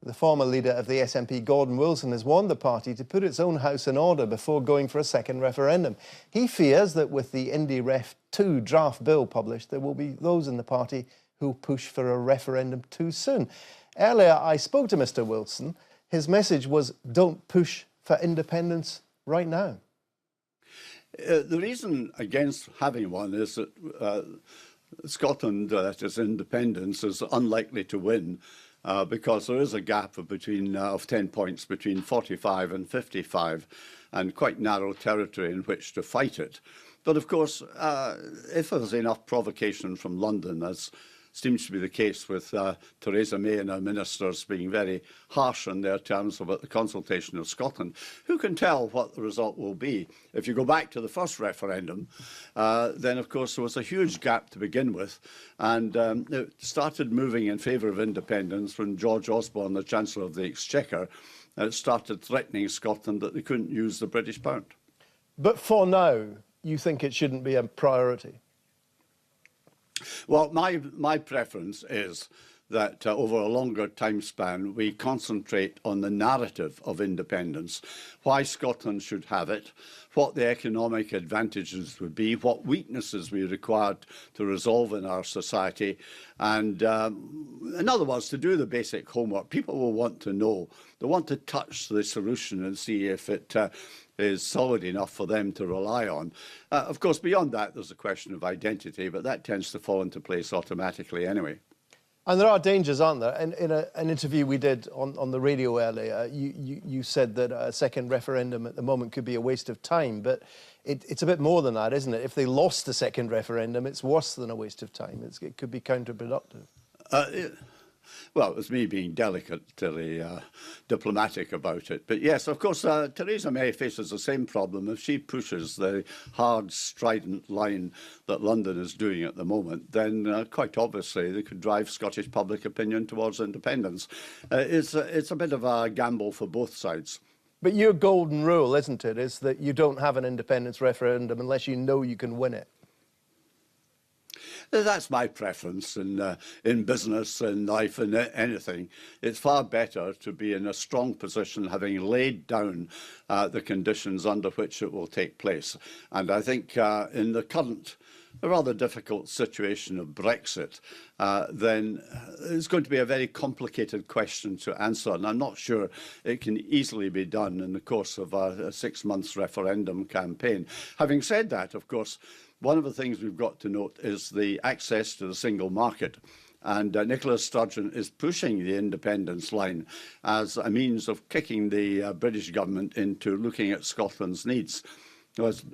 The former leader of the SNP, Gordon Wilson, has warned the party to put its own house in order before going for a second referendum. He fears that with the IndyRef 2 draft bill published, there will be those in the party who push for a referendum too soon. Earlier, I spoke to Mr. Wilson. His message was, don't push for independence right now. The reason against having one is that Scotland, that is independence, is unlikely to win. Because there is a gap of 10 points between 45 and 55 and quite narrow territory in which to fight it. But of course, if there's enough provocation from London, as seems to be the case with Theresa May and her ministers being very harsh in their terms about the consultation of Scotland, who can tell what the result will be? If you go back to the first referendum, then of course there was a huge gap to begin with, and it started moving in favour of independence when George Osborne, the Chancellor of the Exchequer, started threatening Scotland that they couldn't use the British pound. But for now, you think it shouldn't be a priority? Well, my preference is that over a longer time span we concentrate on the narrative of independence, why Scotland should have it, what the economic advantages would be, what weaknesses we required to resolve in our society, and in other words, to do the basic homework. People will want to know, they want to touch the solution and see if it is solid enough for them to rely on. Of course, beyond that, there's a question of identity, but that tends to fall into place automatically anyway. And there are dangers, aren't there? And in an interview we did on the radio earlier, you said that a second referendum at the moment could be a waste of time, but it's a bit more than that, isn't it? If they lost the second referendum, it's worse than a waste of time. It could be counterproductive. Well, it was me being delicately diplomatic about it. But yes, of course, Theresa May faces the same problem. If she pushes the hard, strident line that London is doing at the moment, then quite obviously they could drive Scottish public opinion towards independence. It's a bit of a gamble for both sides. But your golden rule, isn't it, is that you don't have an independence referendum unless you know you can win it. That's my preference in business, in life, in anything. It's far better to be in a strong position, having laid down the conditions under which it will take place. And I think in the current rather difficult situation of Brexit, then it's going to be a very complicated question to answer. And I'm not sure it can easily be done in the course of a 6 months referendum campaign. Having said that, of course, one of the things we've got to note is the access to the single market. And Nicola Sturgeon is pushing the independence line as a means of kicking the British government into looking at Scotland's needs. Because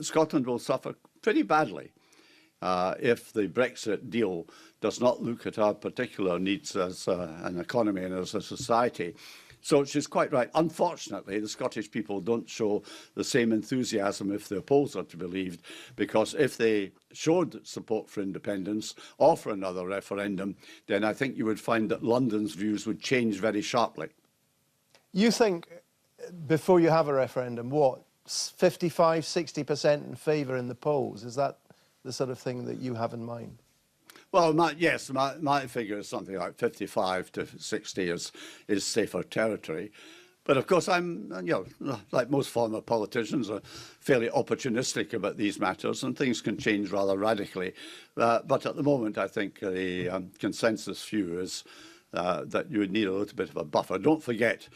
Scotland will suffer pretty badly if the Brexit deal does not look at our particular needs as an economy and as a society. So she's quite right. Unfortunately, the Scottish people don't show the same enthusiasm, if the polls are to be believed, because if they showed support for independence or for another referendum, then I think you would find that London's views would change very sharply. You think, before you have a referendum, what, 55, 60% in favour in the polls? Is that the sort of thing that you have in mind? Well, my figure is something like 55 to 60 is safer territory. But of course, I'm, like most former politicians, are fairly opportunistic about these matters, and things can change rather radically. But at the moment, I think the consensus view is that you would need a little bit of a buffer. Don't forget,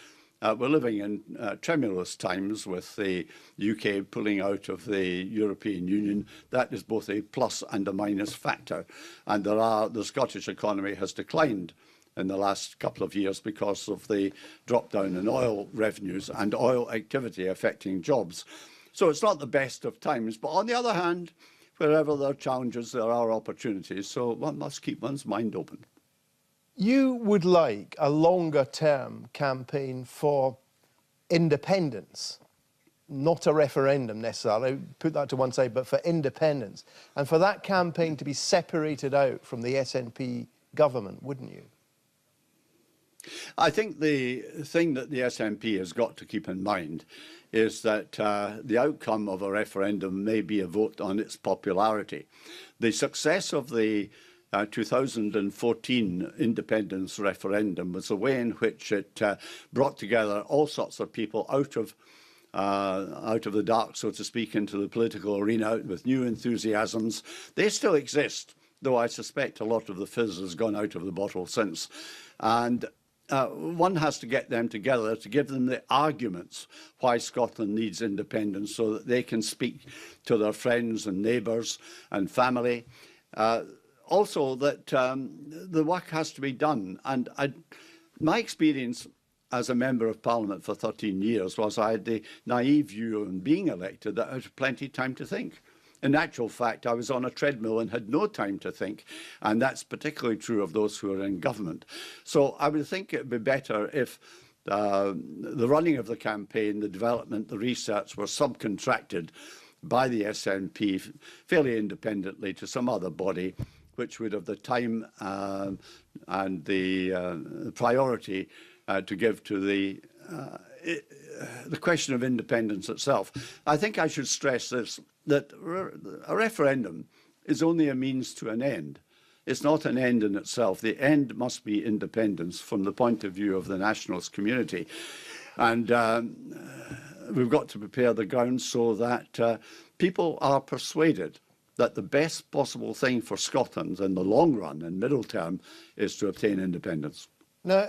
we're living in tremulous times with the UK pulling out of the European Union. That is both a plus and a minus factor. And the Scottish economy has declined in the last couple of years because of the drop down in oil revenues and oil activity affecting jobs. So it's not the best of times. But on the other hand, wherever there are challenges, there are opportunities. So one must keep one's mind open. You would like a longer-term campaign for independence, not a referendum necessarily, put that to one side, but for independence, and for that campaign to be separated out from the SNP government, wouldn't you? I think the thing that the SNP has got to keep in mind is that the outcome of a referendum may be a vote on its popularity. The success of the 2014 independence referendum was the way in which it brought together all sorts of people out of the dark, so to speak, into the political arena with new enthusiasms. They still exist, though I suspect a lot of the fizz has gone out of the bottle since. And one has to get them together to give them the arguments why Scotland needs independence, so that they can speak to their friends and neighbours and family. Also, that the work has to be done. And my experience as a Member of Parliament for 13 years was I had the naive view on being elected that I had plenty of time to think. In actual fact, I was on a treadmill and had no time to think, and that's particularly true of those who are in government. So I would think it would be better if the running of the campaign, the development, the research were subcontracted by the SNP fairly independently to some other body, which would have the time and the priority to give to the question of independence itself. I think I should stress this, that a referendum is only a means to an end. It's not an end in itself. The end must be independence from the point of view of the nationalist community. And we've got to prepare the ground so that people are persuaded that the best possible thing for Scotland in the long run and middle term is to obtain independence. Now,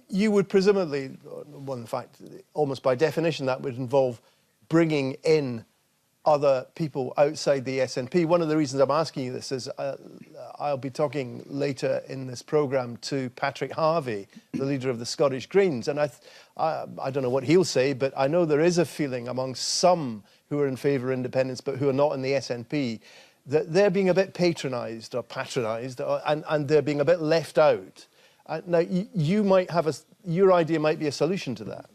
you would presumably, well, in fact, almost by definition, that would involve bringing in other people outside the SNP. One of the reasons I'm asking you this is I'll be talking later in this programme to Patrick Harvie, the leader of the Scottish Greens, and I don't know what he'll say, but I know there is a feeling among some who are in favour of independence but who are not in the SNP that they're being a bit patronised or patronised and they're being a bit left out. Now, you might have your idea might be a solution to that.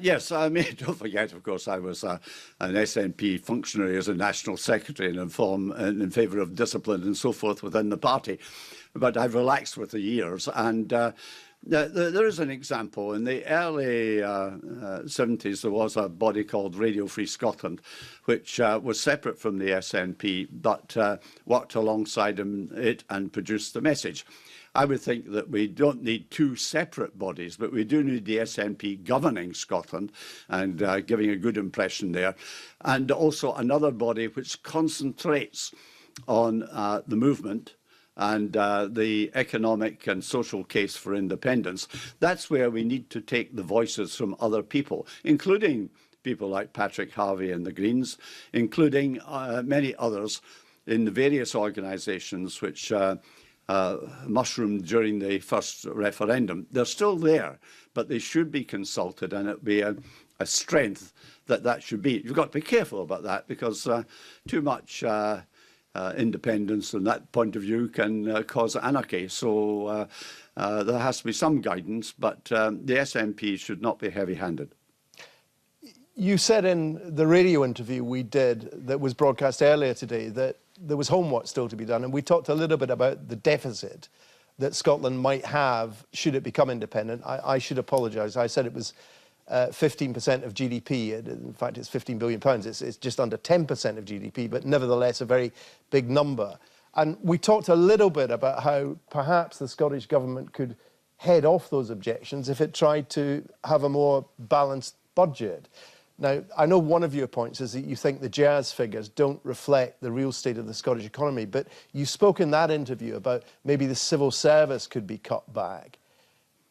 Yes, I mean, don't forget, of course, I was an SNP functionary as a national secretary and in favour of discipline and so forth within the party. But I've relaxed with the years. And there is an example. In the early 70s, there was a body called Radio Free Scotland, which was separate from the SNP, but worked alongside it and produced the message. I would think that we don't need two separate bodies, but we do need the SNP governing Scotland and giving a good impression there. And also another body which concentrates on the movement and the economic and social case for independence. That's where we need to take the voices from other people, including people like Patrick Harvie and the Greens, including many others in the various organisations which mushroomed during the first referendum. They're still there, but they should be consulted, and it would be a strength that should be. You've got to be careful about that, because too much independence from that point of view can cause anarchy. So there has to be some guidance, but the SNP should not be heavy-handed. You said in the radio interview we did that was broadcast earlier today that there was homework still to be done, and we talked a little bit about the deficit that Scotland might have should it become independent. I should apologise. I said it was 15% of GDP. In fact, it's £15 billion. It's just under 10% of GDP, but nevertheless a very big number. And we talked a little bit about how perhaps the Scottish Government could head off those objections if it tried to have a more balanced budget. Now, I know one of your points is that you think the JAS figures don't reflect the real state of the Scottish economy, but you spoke in that interview about maybe the civil service could be cut back.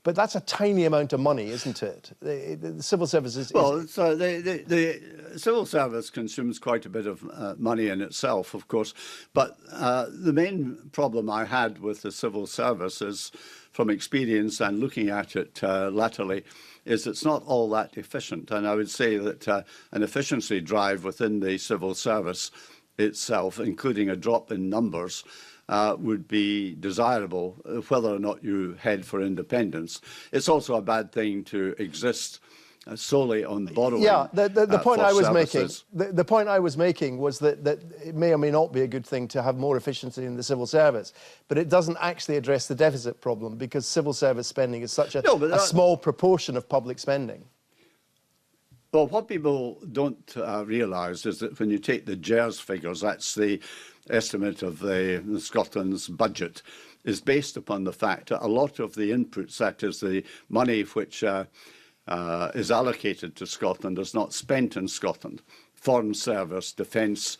But that's a tiny amount of money, isn't it? The civil service is... Well, so the civil service consumes quite a bit of money in itself, of course. But the main problem I had with the civil service is, from experience and looking at it latterly, is it's not all that efficient. And I would say that an efficiency drive within the civil service itself, including a drop in numbers, would be desirable whether or not you head for independence. It's also a bad thing to exist solely on borrowing. Yeah, the point I was making, the point I was making was that it may or may not be a good thing to have more efficiency in the civil service, but it doesn't actually address the deficit problem because civil service spending is such a small proportion of public spending. Well, what people don't realise is that when you take the JERS figures, that's the estimate of Scotland's budget is based upon the fact that a lot of the inputs, that is the money which is allocated to Scotland, is not spent in Scotland. Foreign service, defence,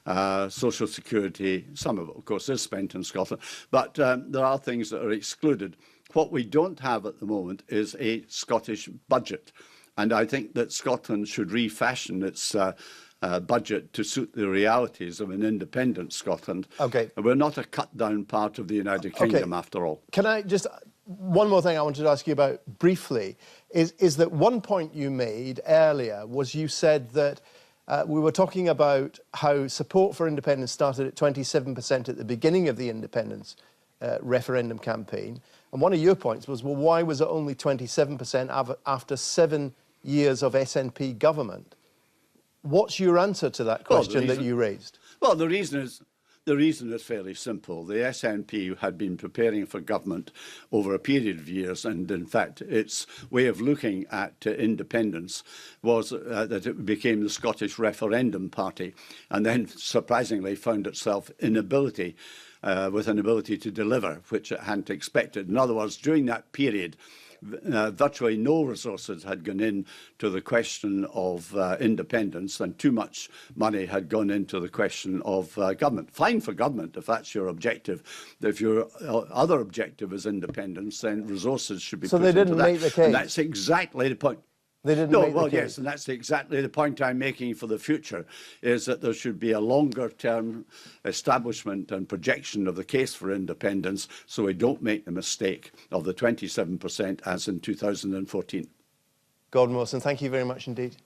social security, some of it, of course, is spent in Scotland. But there are things that are excluded. What we don't have at the moment is a Scottish budget. And I think that Scotland should refashion its budget to suit the realities of an independent Scotland. Okay. We're not a cut-down part of the United Kingdom, after all. Can I just... One more thing I wanted to ask you about briefly is that one point you made earlier was you said that we were talking about how support for independence started at 27% at the beginning of the independence referendum campaign. And one of your points was, well, why was it only 27% after 7 years of SNP government? What's your answer to that question that you raised? Well, the reason is fairly simple. The SNP had been preparing for government over a period of years, and in fact, its way of looking at independence was that it became the Scottish Referendum Party, and then surprisingly found itself with an ability to deliver, which it hadn't expected. In other words, during that period, virtually no resources had gone into the question of independence, and too much money had gone into the question of government. Fine for government if that's your objective. If your other objective is independence, then resources should be put into that. So they didn't make the case? And that's exactly the point. They didn't make the case? Yes, and that's exactly the point I'm making for the future, is that there should be a longer-term establishment and projection of the case for independence, so we don't make the mistake of the 27% as in 2014. Gordon Wilson, thank you very much indeed.